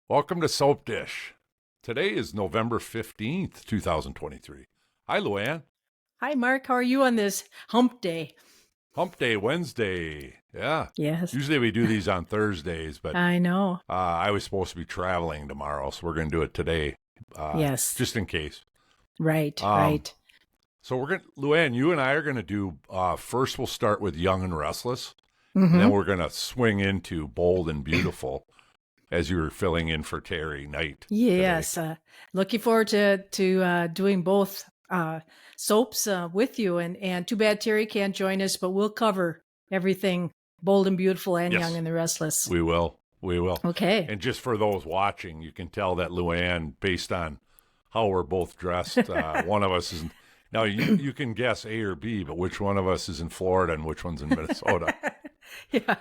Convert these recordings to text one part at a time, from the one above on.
Welcome to Soapdish. Today is November 15th, 2023. Hi, Luann. Hi, Mark. How are you on this hump day? Hump Day Wednesday. Yeah. Yes, Usually we do these on Thursdays, but I know. I was supposed to be traveling tomorrow, so we're going to do it today, Yes, just in case. right, Um, right. so Luann, you and I are going to do, first we'll start with Young and Restless, and then Mm-hmm. we're going to swing into Bold and Beautiful as you were filling in for Terry Knight today. Yes, looking forward to doing both soaps with you. And too bad Terry can't join us, but we'll cover everything Bold and Beautiful and Young Yes. and the Restless. We will. We will. Okay. And just for those watching, you can tell that Luann, based on how we're both dressed, one of us is. Now, you can guess A or B, but which one of us is in Florida and which one's in Minnesota? Yeah,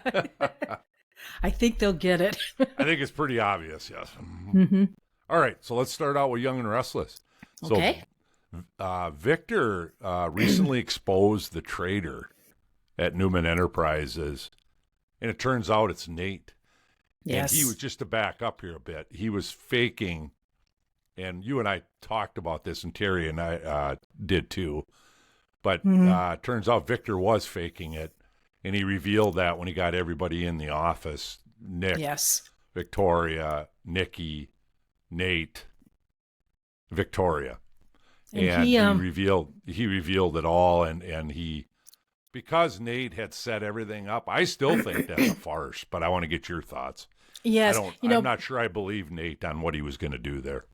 I think they'll get it. I think it's pretty obvious, yes. Mm-hmm. All right, so let's start out with Young and Restless. So, Okay. Victor recently exposed the traitor at Newman Enterprises, and it turns out it's Nate. Yes. And he was, just to back up here a bit, he was faking, and you and I talked about this, and Terry and I did too. But Mhm. turns out Victor was faking it, and he revealed that when he got everybody in the office: Nick, Yes. Victoria, Nicki, Nate, Victoria, And and he he revealed it all, and he, because Nate had set everything up. I still think that's a farce, but I want to get your thoughts. yes, I'm not sure I believe Nate on what he was going to do there.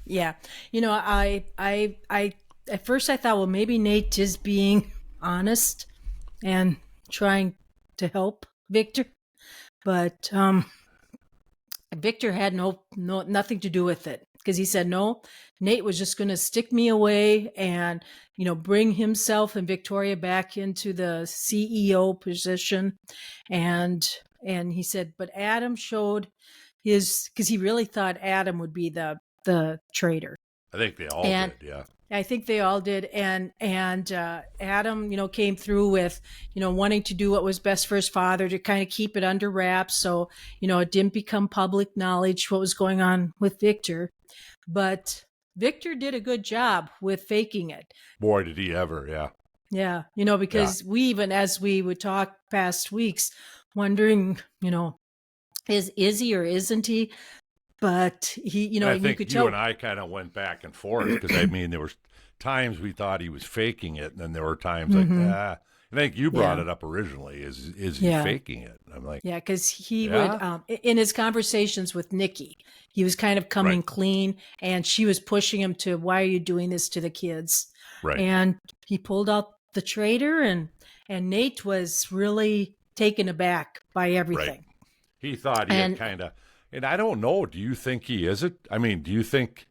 yeah. I at first I thought, well, maybe Nate is being honest and trying to help Victor, but Victor had nothing to do with it because he said no. Nate was just going to stick me away and bring himself and Victoria back into the CEO position, and he said, but Adam showed his, because he really thought Adam would be the traitor. I think they all And did, yeah. I think they all did, and Adam, came through with, wanting to do what was best for his father, to kind of keep it under wraps, so it didn't become public knowledge what was going on with Victor. But Victor did a good job with faking it. Boy, did he ever, yeah. Yeah, Yeah. because we, even as we would talk past weeks, wondering, is he or isn't he? But he, And I you think could you and tell. I kind of went back and forth because, I mean, there were times we thought he was faking it, and then there were times like, Hmm. I think you brought Yeah. it up originally. Is he Yeah. faking it? I'm like, Yeah, because he would, yeah, in his conversations with Nicki, he was kind of coming right, clean, and she was pushing him to, why are you doing this to the kids? right, And he pulled out the traitor, and Nate was really taken aback by right. everything. He thought he had And kind of, and I don't know. Do you think he is it? I mean, do you think,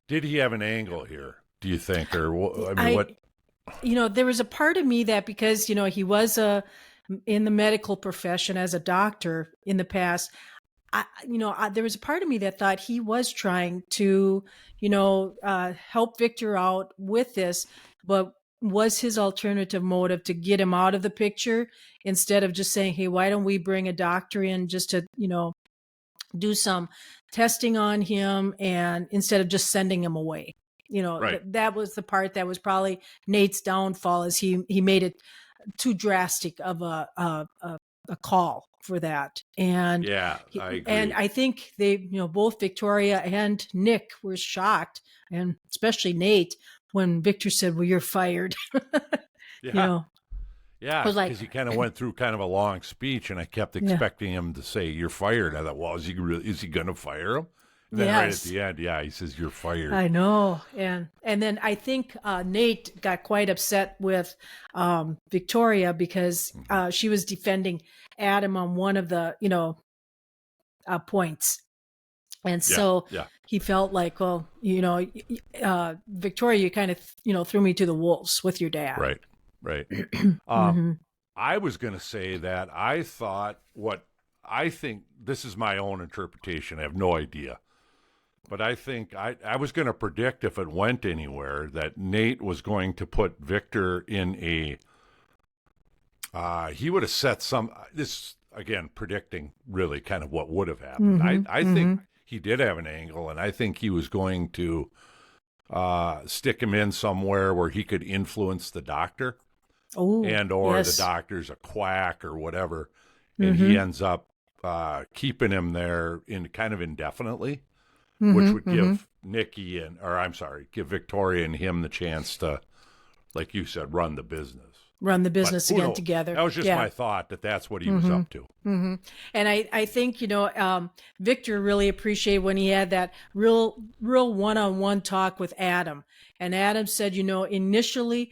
did he have an angle here? Do you think, or I mean, I, what? there was a part of me that, because, he was in the medical profession as a doctor in the past, there was a part of me that thought he was trying to, help Victor out with this, but was his alternative motive to get him out of the picture, instead of just saying, hey, why don't we bring a doctor in just to, do some testing on him, and instead of just sending him away. Right. That was the part that was probably Nate's downfall, is he made it too drastic of a call for that. And Yeah, I and agree. I think they, both Victoria and Nick were shocked, and especially Nate, when Victor said, well, you're fired. you Yeah, know I yeah, was like, because he kind of went through kind of a long speech, and I kept yeah, expecting him to say, "You're fired." I thought, well, is he going to fire him? And then right at yes, the end, yeah, he says, "You're fired." I know. And then I think Nate got quite upset with Victoria, because Hmm. she was defending Adam on one of the points. And Yeah, so yeah, he felt like, well, Victoria, you kind of, threw me to the wolves with your dad. right, right. Um, Hmm. I was going to say that I thought what I think, this is my own interpretation. I have no idea. But I think I was going to predict, if it went anywhere, that Nate was going to put Victor in a, he would have set some, this, again, predicting really kind of what would have happened. I think he did have an angle, and I think he was going to stick him in somewhere where he could influence the doctor, Oh, or yes. the doctor's a quack or whatever, and he ends up keeping him there in kind of indefinitely, which would give Nicki give Victoria and him the chance to, like you said, run the business. Run the business But who again knows? together. That was just my thought that's what he was up to. And I think, Victor really appreciated when he had that real one-on-one talk with Adam. And Adam said, initially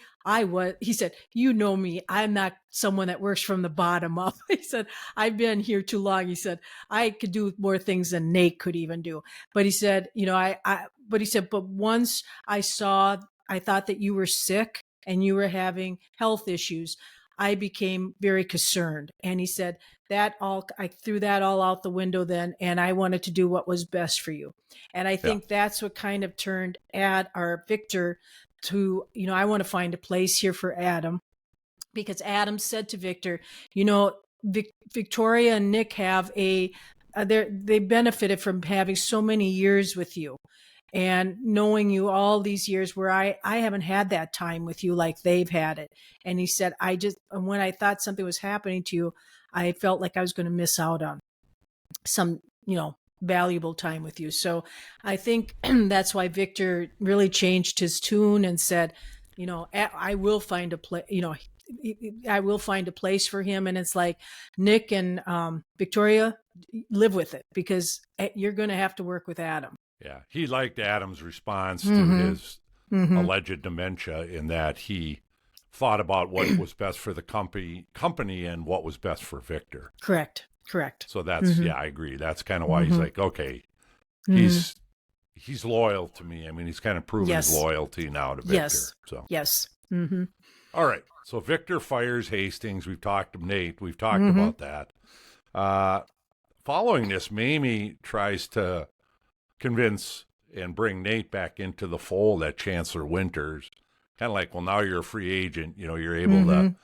he said, me, I'm not someone that works from the bottom up. He said, I've been here too long. He said, I could do more things than Nate could even do. But he said, but once I thought that you were sick and you were having health issues, I became very concerned. And he said I threw that all out the window then, and I wanted to do what was best for you. And I think that's what kind of turned Victor to, I want to find a place here for Adam, because Adam said to Victor, Victoria and Nick have they benefited from having so many years with you, and knowing you all these years where I haven't had that time with you like they've had it. And he said, when I thought something was happening to you, I felt like I was going to miss out on some, valuable time with you. So I think that's why Victor really changed his tune and said, I will find a place, I will find a place for him. And it's like, Nick and Victoria, live with it, because you're going to have to work with Adam. Yeah, he liked Adam's response to his alleged dementia, in that he thought about what was best for the company and what was best for Victor. Correct. So that's I agree. That's kind of why he's like, okay, he's loyal to me. I mean, he's kind of proven his loyalty now to Victor. Yes. So yes. All right. So Victor fires Hastings. We've talked to Nate. We've talked about that. Following this, Mamie tries to convince and bring Nate back into the fold at Chancellor Winters. Kind of like, well, now you're a free agent. You're able to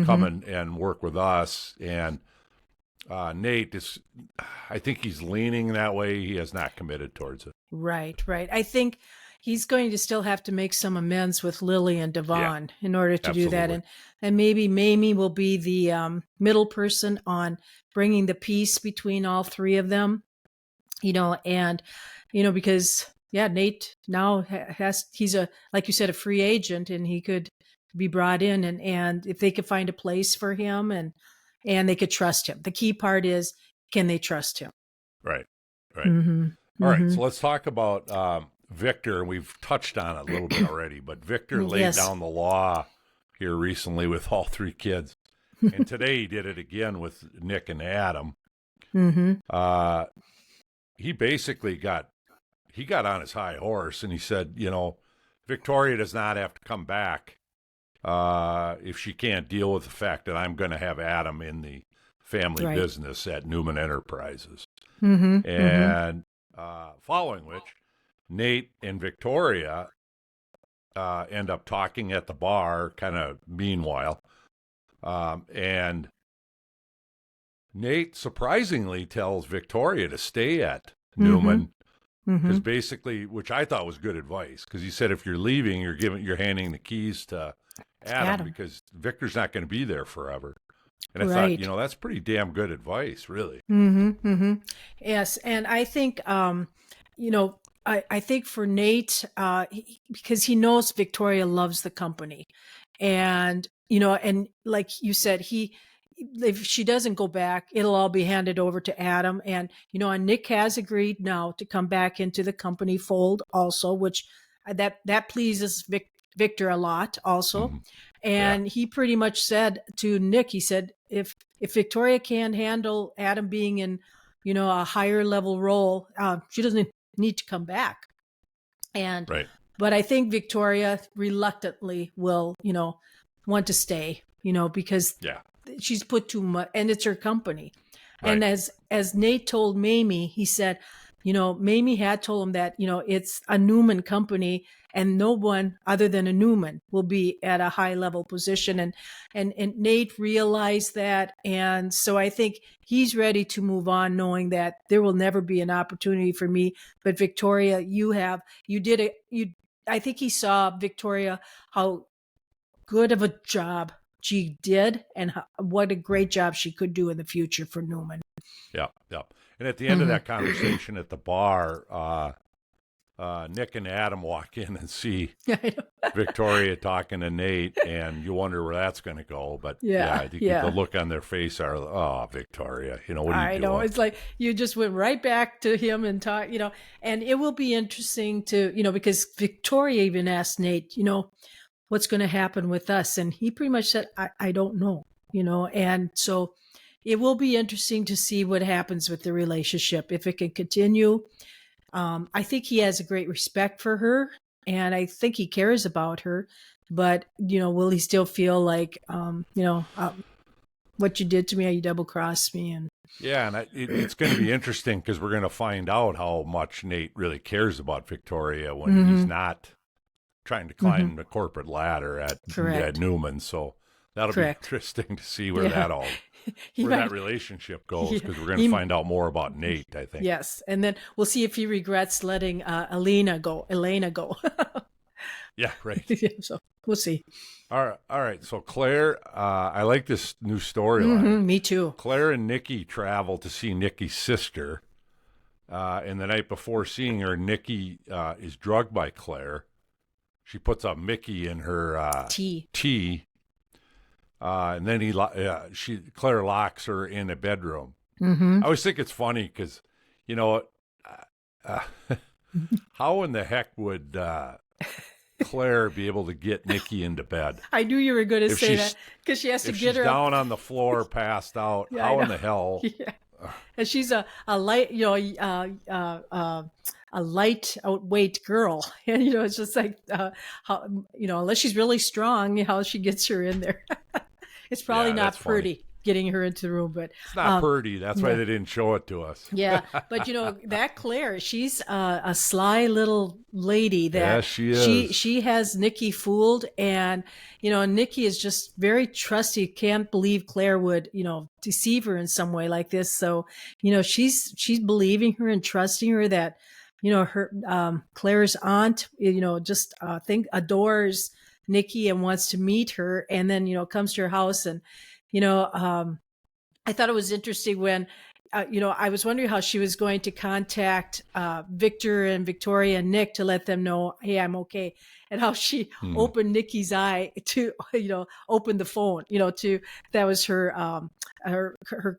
come and work with us. And Nate I think he's leaning that way. He has not committed towards it. Right. I think he's going to still have to make some amends with Lily and Devon in order to do that. And maybe Mamie will be the middle person on bringing the peace between all three of them, because Nate now he's like you said, a free agent, and he could be brought in, and if they could find a place for him and they could trust him. The key part is, can they trust him? Right. All right. So let's talk about Victor. We've touched on it a little bit already, but Victor laid down the law here recently with all three kids. And today he did it again with Nick and Adam. He basically got on his high horse, and he said, Victoria does not have to come back if she can't deal with the fact that I'm going to have Adam in the family business at Newman Enterprises. And following which, Nate and Victoria end up talking at the bar, kind of meanwhile. And Nate surprisingly tells Victoria to stay at Newman, because basically, which I thought was good advice, because he said if you're leaving, you're handing the keys to Adam, because Victor's not going to be there forever. And I thought, that's pretty damn good advice, really. Yes, and I think, I think for Nate, because he knows Victoria loves the company, and and like you said, if she doesn't go back, it'll all be handed over to Adam, and and Nick has agreed now to come back into the company fold also, which that pleases Victor a lot also. And he pretty much said to Nick, he said, if Victoria can't handle Adam being in, a higher level role, she doesn't need to come back. And, but I think Victoria reluctantly will, want to stay, because she's put too much, and it's her company. And as Nate told Mamie, he said, Mamie had told him that, it's a Newman company and no one other than a Newman will be at a high level position. And Nate realized that. And so I think he's ready to move on, knowing that there will never be an opportunity for me. But Victoria, I think he saw, Victoria, how good of a job she did and what a great job she could do in the future for Newman. Yeah. And at the end of that conversation at the bar, Nick and Adam walk in and see Victoria talking to Nate, and you wonder where that's going to go. But I think the look on their face are, oh, Victoria, what are you doing? I know. It's like you just went right back to him and talk, and it will be interesting to, because Victoria even asked Nate, what's going to happen with us? And he pretty much said, I don't know, and so it will be interesting to see what happens with the relationship, if it can continue. I think he has a great respect for her, and I think he cares about her, but, will he still feel like, what you did to me, you double-crossed me? And it's going to be interesting because we're going to find out how much Nate really cares about Victoria when he's not trying to climb the corporate ladder at Newman. So that'll be interesting to see where that relationship goes, because we're going to find out more about Nate, I think. Yes, and then we'll see if he regrets letting Elena go. Yeah, right. So we'll see. All right. So Claire, I like this new storyline. Me too. Claire and Nicki travel to see Nicki's sister. And the night before seeing her, Nicki is drugged by Claire. She puts a Mickey in her tea. And then Claire locks her in a bedroom. I always think it's funny because, how in the heck would Claire be able to get Nicki into bed? I knew you were going to say that, because she has to get her down on the floor, passed out. How in the hell? Yeah. And she's a light, a light outweight girl, and it's just like how, unless she's really strong, how she gets her in there. It's probably not pretty. Funny. Getting her into the room, but it's not pretty. That's why they didn't show it to us. Yeah, but that Claire, she's a sly little lady. That she is. She has Nicki fooled, and Nicki is just very trusty. Can't believe Claire would deceive her in some way like this. So she's believing her and trusting her that her Claire's aunt just adores Nicki and wants to meet her, and then comes to her house. And I thought it was interesting when, I was wondering how she was going to contact Victor and Victoria and Nick to let them know, hey, I'm okay. And how she opened Nicki's eye to, open the phone, that was her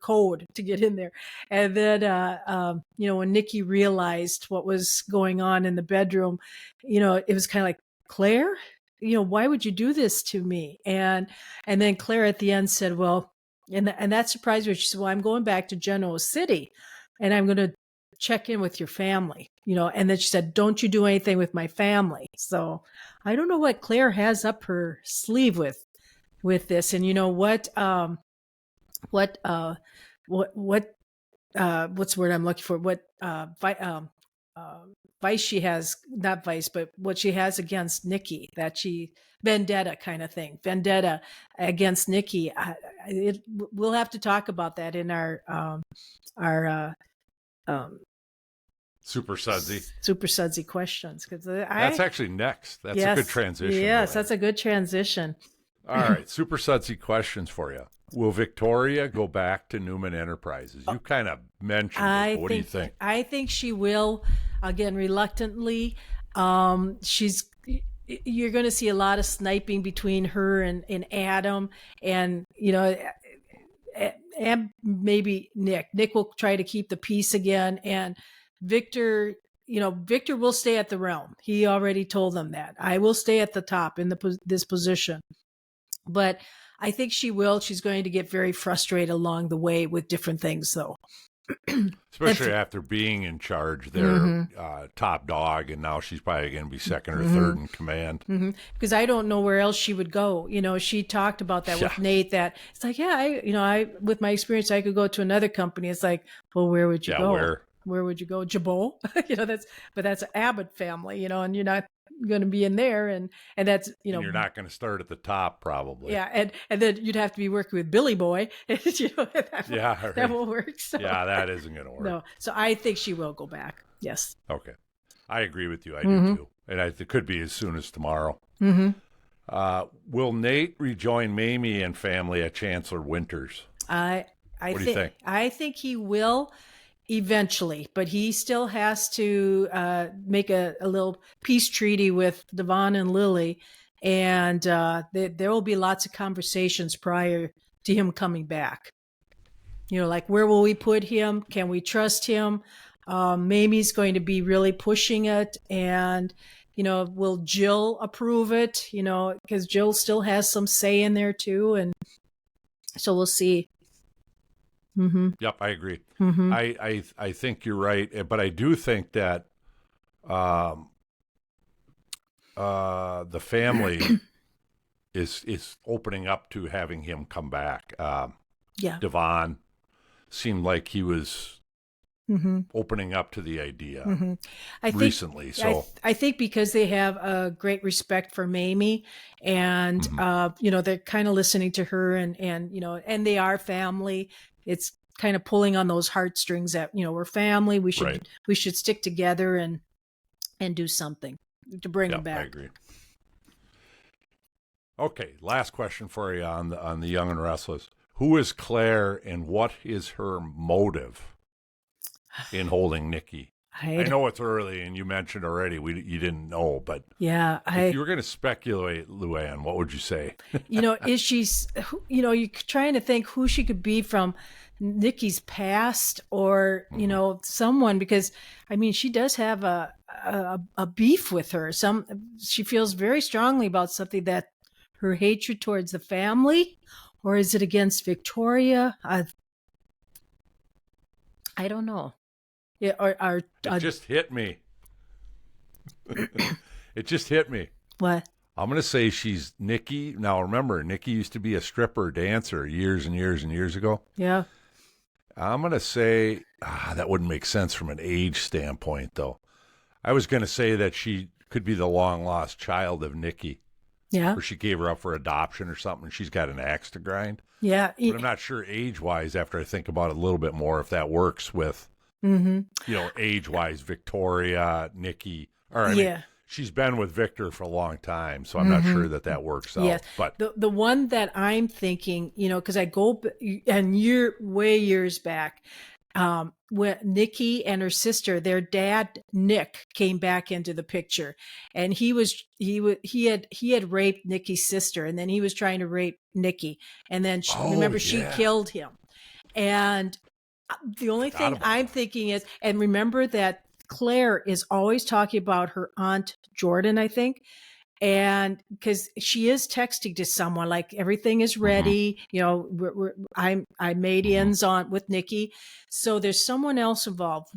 code to get in there. And then, when Nicki realized what was going on in the bedroom, it was kind of like, Claire, why would you do this to me? And then Claire at the end said, well, and that surprised her. She said, well, I'm going back to Genoa City and I'm going to check in with your family, and then she said, don't you do anything with my family. So I don't know what Claire has up her sleeve with this. And what's the word I'm looking for? What, vice she has, not vice, but what she has against Nicki, that vendetta kind of thing, vendetta against Nicki. We'll have to talk about that in our Super Sudsy questions, because that's actually next. That's a good transition. Yes, that's a good transition. All right, Super Sudsy questions for you. Will Victoria go back to Newman Enterprises? You kind of mentioned it. What do you think? I think she will, again, reluctantly. You're going to see a lot of sniping between her and Adam, and and maybe Nick. Nick will try to keep the peace again, and Victor. Victor will stay at the realm. He already told them that. I will stay at the top in this position, but I think she will. She's going to get very frustrated along the way with different things, though. Especially after being in charge, their top dog, and now she's probably going to be second or third in command. Because I don't know where else she would go. She talked about that with Nate. That it's like, I with my experience, I could go to another company. It's like, well, where would you go? where would you go? Jabot, that's an Abbott family, and you're not going to be in there, and that's And you're not going to start at the top, probably. yeah, and then you'd have to be working with Billy Boy, Yeah, that won't work. So. Yeah, that isn't going to work. No, so I think she will go back. Yes. Okay, I agree with you. I do too, and it could be as soon as tomorrow. Will Nate rejoin Mamie and family at Chancellor Winters? What do you think? I think he will eventually, but he still has to make a little peace treaty with Devon and Lily, and there will be lots of conversations prior to him coming back. Like, where will we put him? Can we trust him? Mamie's going to be really pushing it, and will Jill approve it? Because Jill still has some say in there too, and so we'll see. Yep, I agree. I think you're right, but I do think that the family is opening up to having him come back. Devon seemed like he was opening up to the idea recently. I think because they have a great respect for Mamie, and they're kind of listening to her, and they are family. It's kind of pulling on those heartstrings that we're family. We should stick together and do something to bring them back. I agree. Okay, last question for you on the Young and Restless. Who is Claire, and what is her motive in holding Nicki? I know it's early, and you mentioned already you didn't know, but if you were going to speculate, Luann, what would you say? Is she? You're trying to think who she could be from Nicki's past, or someone, because she does have a beef with her. She feels very strongly about something, that her hatred towards the family, or is it against Victoria? I don't know. Yeah, it just hit me. It just hit me. What? I'm going to say she's Nicki. Now, remember, Nicki used to be a stripper dancer years and years and years ago. Yeah. I'm going to say, that wouldn't make sense from an age standpoint, though. I was going to say that she could be the long-lost child of Nicki. Yeah. Or she gave her up for adoption or something, and she's got an axe to grind. Yeah. But I'm not sure age-wise, after I think about it a little bit more, if that works with, age-wise, Victoria, Nicki. She's been with Victor for a long time, so I'm not sure that works out. Yes. But the one that I'm thinking, because I go and years back, when Nicki and her sister, their dad Nick came back into the picture, and he had raped Nicki's sister, and then he was trying to rape Nicki, and then she killed him, and the only thing I'm thinking is, and remember that Claire is always talking about her aunt Jordan, I think. And because she is texting to someone, like, everything is ready, I made ends on with Nicki. So there's someone else involved.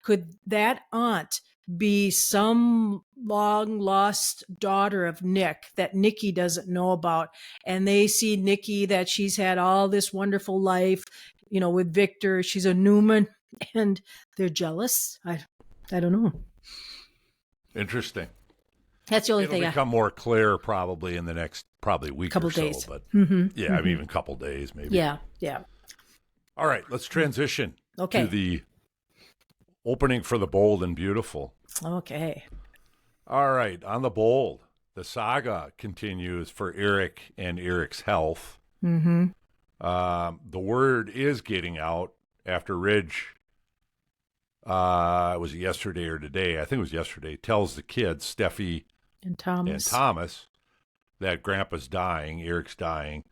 Could that aunt be some long lost daughter of Nick that Nicki doesn't know about? And they see Nicki, that she's had all this wonderful life, with Victor. She's a Newman, and they're jealous. I don't know. Interesting. That's the only thing. It'll become more clear probably in the next week couple or so. Days. But even a couple days maybe. Yeah. All right, let's transition to the opening for The Bold and Beautiful. Okay. All right, on The Bold, the saga continues for Eric and Eric's health. The word is getting out after Ridge, was it yesterday or today? I think it was yesterday, tells the kids, Steffi and Thomas, that Grandpa's dying, Eric's dying.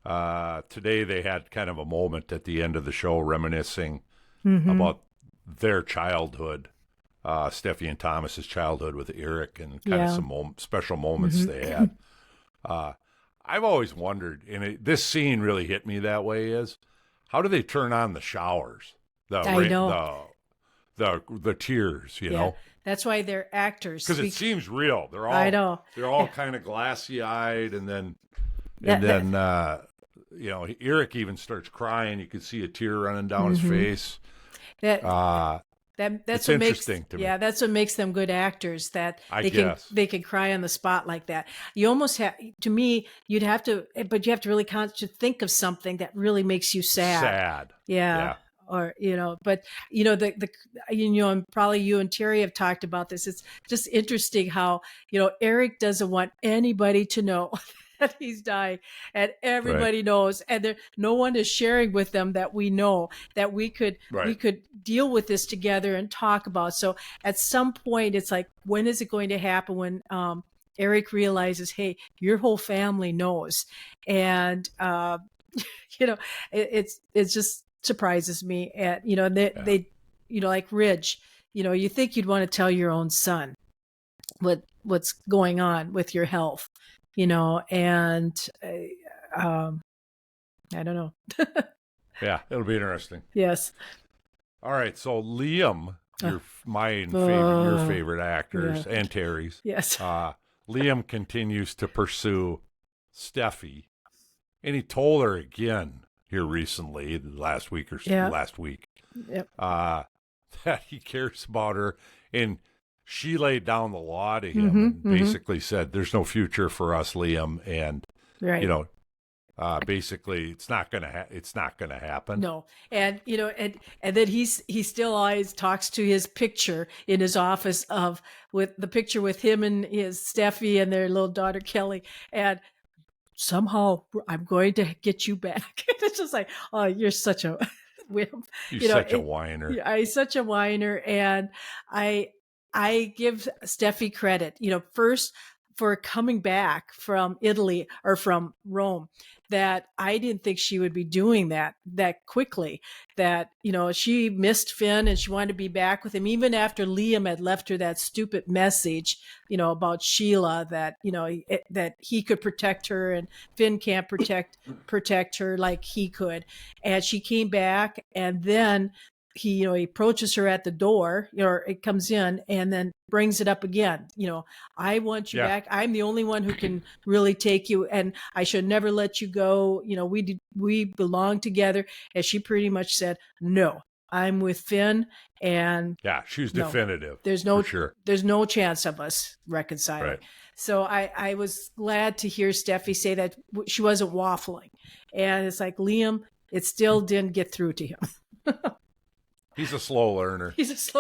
Today they had kind of a moment at the end of the show reminiscing about their childhood, Steffi and Thomas's childhood with Eric, and kind of some special moments they had. I've always wondered, and this scene really hit me that way, is how do they turn on the showers? The tears, you know? That's why they're actors. Because it seems real. They're all they're all kind of glassy eyed, and then Eric even starts crying. You can see a tear running down his face. That's it's what makes interesting to me. yeah, that's what makes them good actors. That I guess. they can cry on the spot like that. You almost have to me. You'd have to, but you have to really think of something that really makes you sad. Sad. Yeah. Or but the and probably you and Terry have talked about this. It's just interesting how Eric doesn't want anybody to know that he's dying, and everybody knows, and no one is sharing with them that we know that we could deal with this together and talk about. So at some point, it's like, when is it going to happen? When Eric realizes, hey, your whole family knows, and it's just surprises me. And they like Ridge, you think you'd want to tell your own son what's going on with your health, and I don't know. Yeah, it'll be interesting. Yes. All right, so Liam, your favorite actors, and Terry's. Yes. Liam continues to pursue Steffi, and he told her again here recently, last week, Yep. that he cares about her, and she laid down the law to him and basically said, "There's no future for us, Liam," and basically it's not gonna happen. No, and and then he still always talks to his picture in his office with the picture with him and his Steffi and their little daughter Kelly, and somehow I'm going to get you back. It's just like, oh, you're such a wimp. You're such a whiner. I'm such a whiner, and I give Steffi credit, first for coming back from Italy or from Rome, that I didn't think she would be doing that quickly, that, she missed Finn and she wanted to be back with him, even after Liam had left her that stupid message, about Sheila, that, that he could protect her and Finn can't protect her like he could. And she came back, and then he approaches her at the door, or it comes in, and then brings it up again. I want you back. I'm the only one who can really take you, and I should never let you go. We belong together. And she pretty much said, no, I'm with Finn. And she was definitive. There's no chance of us reconciling. Right. So I was glad to hear Steffi say that she wasn't waffling. And it's like, Liam, it still didn't get through to him. He's a slow learner. Yes.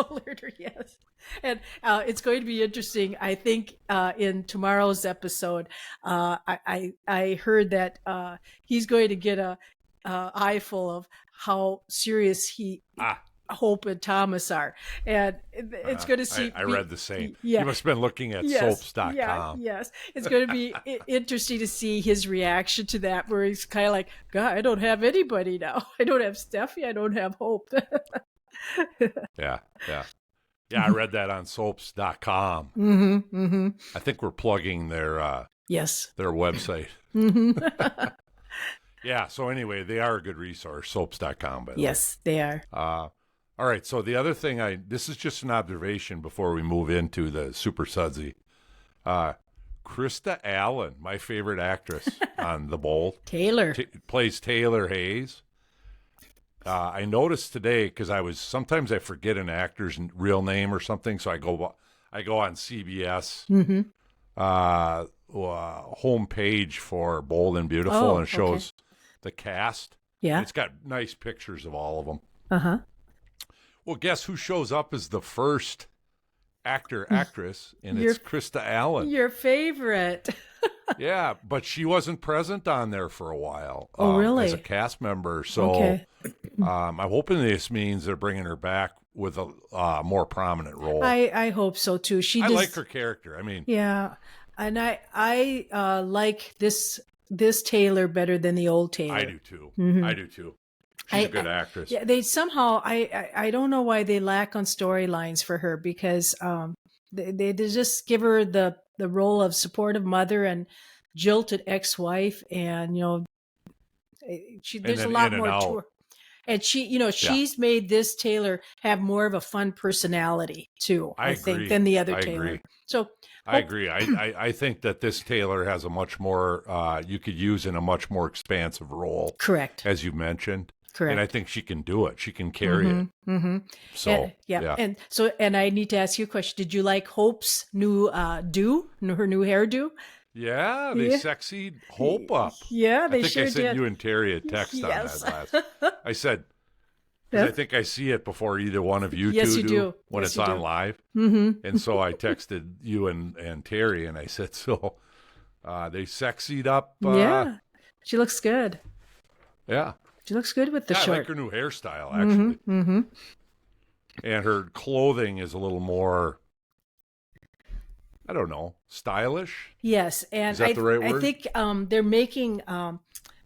And it's going to be interesting. I think in tomorrow's episode, I heard that he's going to get a eyeful of how serious Hope and Thomas are. And it's going to see. I read the same. Yeah. You must have been looking at soaps.com. Yes. It's going to be interesting to see his reaction to that, where he's kind of like, God, I don't have anybody now. I don't have Steffi. I don't have Hope. Yeah. I read that on soaps.com. I think we're plugging their website. Yeah, so anyway, they are a good resource, soaps.com, by the way. Yes, they are. All right, so the other thing, this is just an observation before we move into the Super Sudsy. Krista Allen, my favorite actress on The Bold. Taylor. Plays Taylor Hayes. I noticed today, because sometimes I forget an actor's real name or something, so I go on CBS homepage for Bold and Beautiful, and it shows the cast. Yeah. It's got nice pictures of all of them. Uh-huh. Well, guess who shows up as the first actress, and it's Krista Allen. Your favorite. Yeah, but she wasn't present on there for a while. Oh, really? As a cast member. So I'm hoping this means they're bringing her back with a more prominent role. I hope so, too. I like her character. I mean. Yeah, and I like this Taylor better than the old Taylor. I do, too. I do, too. She's a good actress. Yeah, they somehow, I don't know why they lack on storylines for her, because they just give her the role of supportive mother and jilted ex-wife, and there's a lot more to her. And she's made this Taylor have more of a fun personality too, I think, than the other Taylor. Agree. So I agree. I think that this Taylor has a much more you could use in a much more expansive role. Correct. As you mentioned. Correct. And I think she can do it. She can carry it. Mm-hmm. So, And I need to ask you a question. Did you like Hope's new her new hairdo? Yeah, they sexied Hope up. Yeah, they I think sure I sent did. you and Terry a text Yes. on that last. I said, 'cause I think I see it before either one of you Yes, two you do do. when Yes, it's you on do. live. Mm-hmm. And so I texted you and Terry, and I said, so they sexied up. Yeah, she looks good. Yeah. She looks good with the I short. like her new hairstyle, actually. Mm-hmm. And her clothing is a little more, I don't know, stylish. Yes, and Is that the right word? I think they're making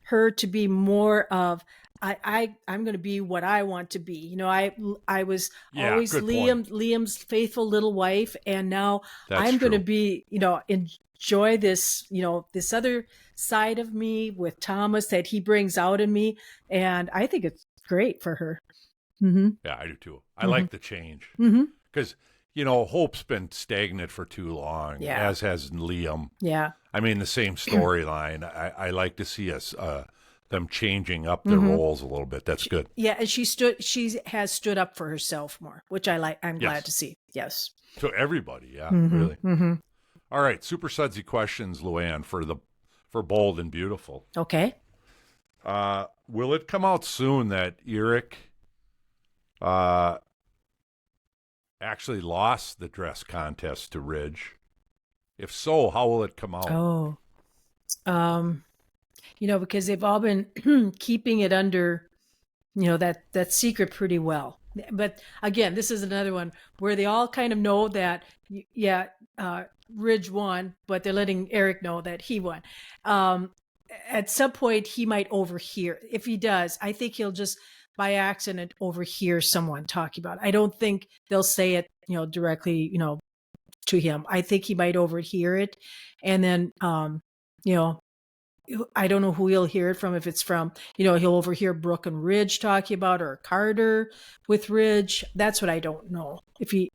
her to be more of I'm going to be what I want to be. You know, I was always good point. Liam's faithful little wife, and now That's I'm going to true. be, you know, enjoy this, you know, this other side of me with Thomas that he brings out in me, and I think it's great for her. Mm-hmm. Yeah, I do too. I like the change. Mm-hmm. Because, you know, Hope's been stagnant for too long, Yeah. as has Liam. Yeah. I mean, the same storyline. I like to see us them changing up their roles a little bit. That's good. Yeah, and she has stood up for herself more, which I like. I'm glad to see. Yes. To everybody, yeah, Mm-hmm. really. Mm-hmm. All right, Super Sudsy questions, Luann, for Bold and Beautiful. Okay. Will it come out soon that Eric actually lost the dress contest to Ridge? If so, how will it come out? Oh, you know, because they've all been keeping it under, you know, that secret pretty well. But again, this is another one where they all kind of know that, Ridge won, but they're letting Eric know that he won. At some point, he might overhear. If he does, I think he'll just by accident overhear someone talking about it. I don't think they'll say it, you know, directly, you know, to him. I think he might overhear it, and then, you know, I don't know who he'll hear it from. If it's from, you know, he'll overhear Brooke and Ridge talking about, or Carter with Ridge. That's what I don't know. If he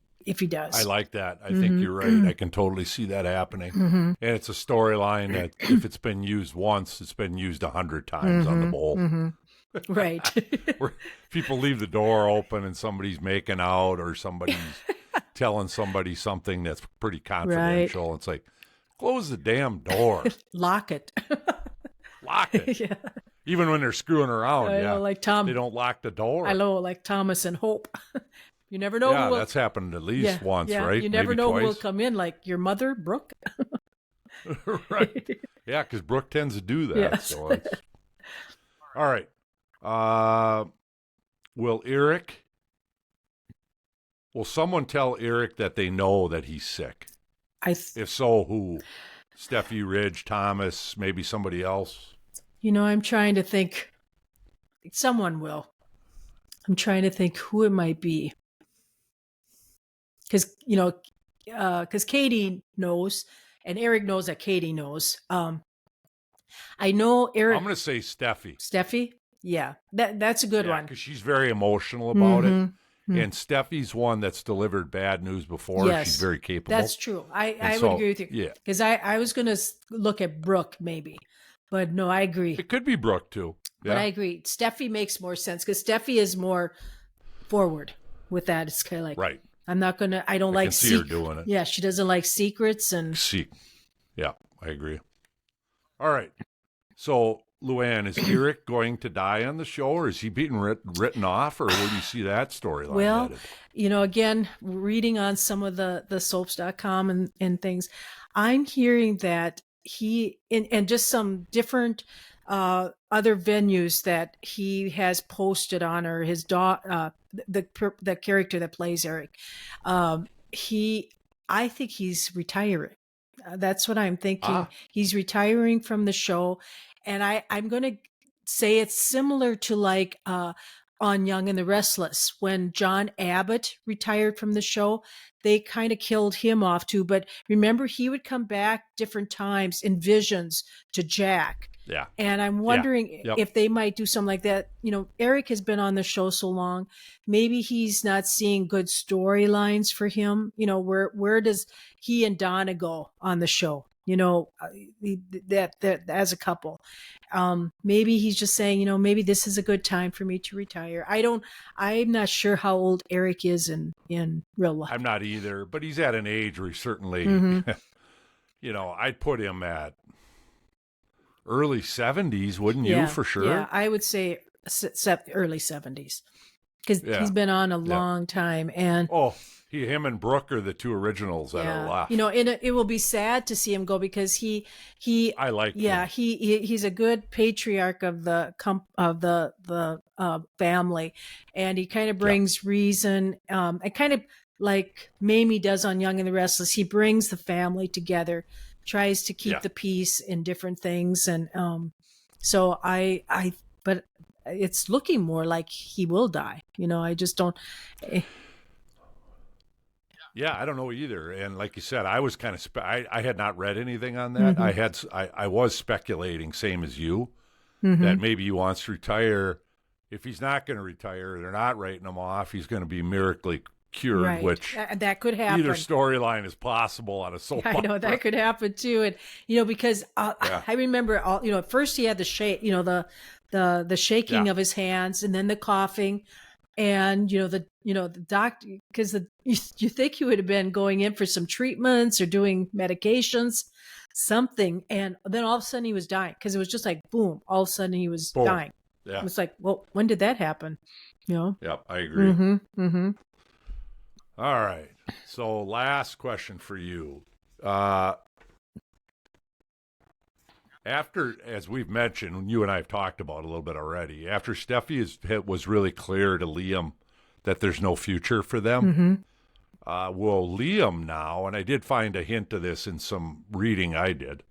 does. I like that. I think you're right. I can totally see that happening. Mm-hmm. And it's a storyline that if it's been used once, it's been used 100 times on the Bowl. Mm-hmm. Right. Where people leave the door open and somebody's making out, or somebody's telling somebody something that's pretty confidential. Right. It's like, close the damn door. Lock it. Lock it. Yeah. Even when they're screwing around. I know, like Tom. They don't lock the door. I know, like Thomas and Hope. You never know. Yeah, that's happened at least once, right? You never Maybe know twice. who will come in, like your mother, Brooke. Right. Yeah, because Brooke tends to do that. Yes. So it's... All right. Will someone tell Eric that they know that he's sick? If so, who? Steffi, Ridge, Thomas, maybe somebody else? You know, I'm trying to think. Someone will. I'm trying to think who it might be. Because, you know, because Katie knows, and Eric knows that Katie knows. I know Eric. I'm going to say Steffi. Steffi? Yeah, that's a good one. Because she's very emotional about it. Mm-hmm. And Steffi's one that's delivered bad news before. Yes, she's very capable. That's true. I would agree with you. Yeah. Because I was going to look at Brooke maybe. But no, I agree. It could be Brooke too. Yeah. But I agree. Steffi makes more sense because Steffi is more forward with that. It's kind of like, right. I'm not going to, I don't like see her doing it. Yeah, she doesn't like secrets. And yeah, I agree. All right. So, Luann, is Eric going to die on the show, or is he being written off, or where do you see that storyline? Well, headed? You know, again, reading on some of the soaps.com and things, I'm hearing that he, and just some different other venues that he has posted on, or his the character that plays Eric, I think he's retiring. That's what I'm thinking. He's retiring from the show. And I'm going to say it's similar to like on Young and the Restless. When John Abbott retired from the show, they kind of killed him off too. But remember, he would come back different times in visions to Jack. Yeah. And I'm wondering if they might do something like that. You know, Eric has been on the show so long. Maybe he's not seeing good storylines for him. You know, where does he and Donna go on the show? that as a couple. Maybe he's just saying, maybe this is a good time for me to retire. I'm not sure how old Eric is in real life. I'm not either, but he's at an age where he certainly, I'd put him at early 70s, wouldn't you, for sure? Yeah, I would say early 70s because he's been on a long time. And him and Brooke are the two originals that are left. It will be sad to see him go because I like him. He's a good patriarch of the family, and he kind of brings reason, and kind of like Mamie does on Young and the Restless. He brings the family together, tries to keep the peace in different things, and so but it's looking more like he will die. I just don't. Yeah, I don't know either. And like you said, I was kind of I had not read anything on that. I was speculating, same as you, that maybe he wants to retire. If he's not going to retire, they're not writing him off. He's going to be miraculously cured, which that could happen. Either storyline is possible on a soap opera. I know that could happen too, and because I remember at first he had the shake, the shaking of his hands, and then the coughing. And the doctor, because you think he would have been going in for some treatments or doing medications, something, and then all of a sudden he was dying because it was just like boom, all of a sudden he was dying. Yeah, it was like, well, when did that happen? Yep, I agree. All right, so last question for you. After, as we've mentioned, you and I have talked about a little bit already, after Steffi was really clear to Liam that there's no future for them, will Liam now, and I did find a hint of this in some reading I did,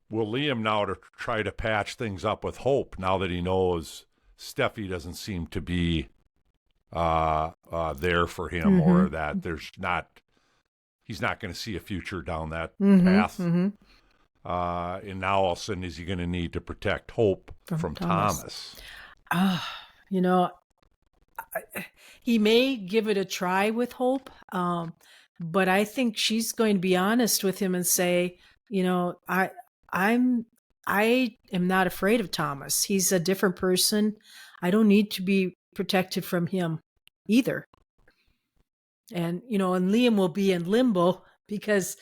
will Liam now to try to patch things up with Hope now that he knows Steffi doesn't seem to be there for him, or that he's not going to see a future down that path? And now all of a sudden, is he going to need to protect Hope from Thomas? He may give it a try with Hope, but I think she's going to be honest with him and say, I am not afraid of Thomas. He's a different person. I don't need to be protected from him either. And and Liam will be in limbo because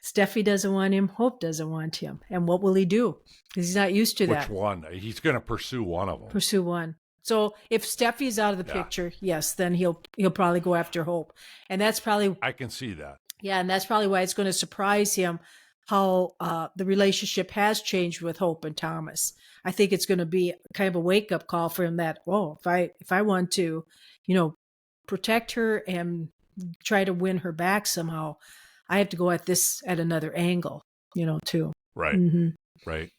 Steffi doesn't want him. Hope doesn't want him. And what will he do? Because he's not used to that. Which one? He's going to pursue one of them. Pursue one. So if Steffi's out of the picture, yes, then he'll probably go after Hope. And that's probably... I can see that. Yeah, and that's probably why it's going to surprise him how the relationship has changed with Hope and Thomas. I think it's going to be kind of a wake-up call for him that, if I want to, protect her and try to win her back somehow, I have to go at this at another angle, too. Right. Right.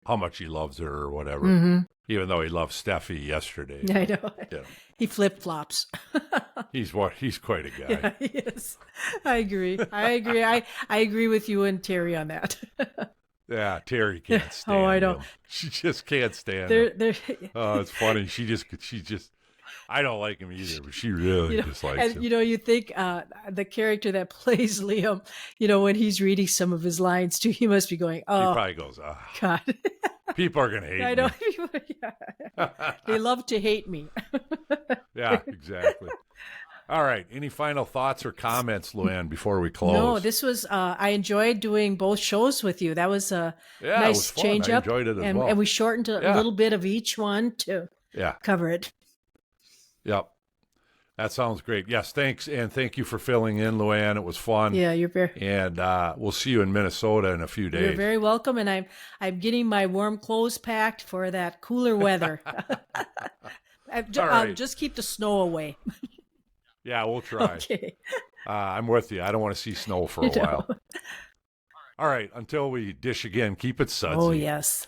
How much he loves her or whatever. Even though he loved Steffi yesterday. I know. He flip-flops. He's quite a guy. Yeah, he is. I agree. I agree with you and Terry on that. Yeah, Terry can't stand I don't. him. She just can't stand him. Oh, it's funny. She just I don't like him either, but she really dislikes him. You think the character that plays Liam, when he's reading some of his lines too, he must be going, oh. He probably goes, God. People are going to hate me. I know. They love to hate me. Yeah, exactly. All right. Any final thoughts or comments, Luann, before we close? No, this was, I enjoyed doing both shows with you. That was a nice change up. I enjoyed it as well. And we shortened a little bit of each one to cover it. Yep. That sounds great. Yes, thanks. And thank you for filling in, Luann. It was fun. Yeah, you're very... And we'll see you in Minnesota in a few days. You're very welcome. And I'm getting my warm clothes packed for that cooler weather. Just keep the snow away. Yeah, we'll try. Okay. I'm with you. I don't want to see snow for a while. All right. Until we dish again, keep it sudsy. Oh, yes.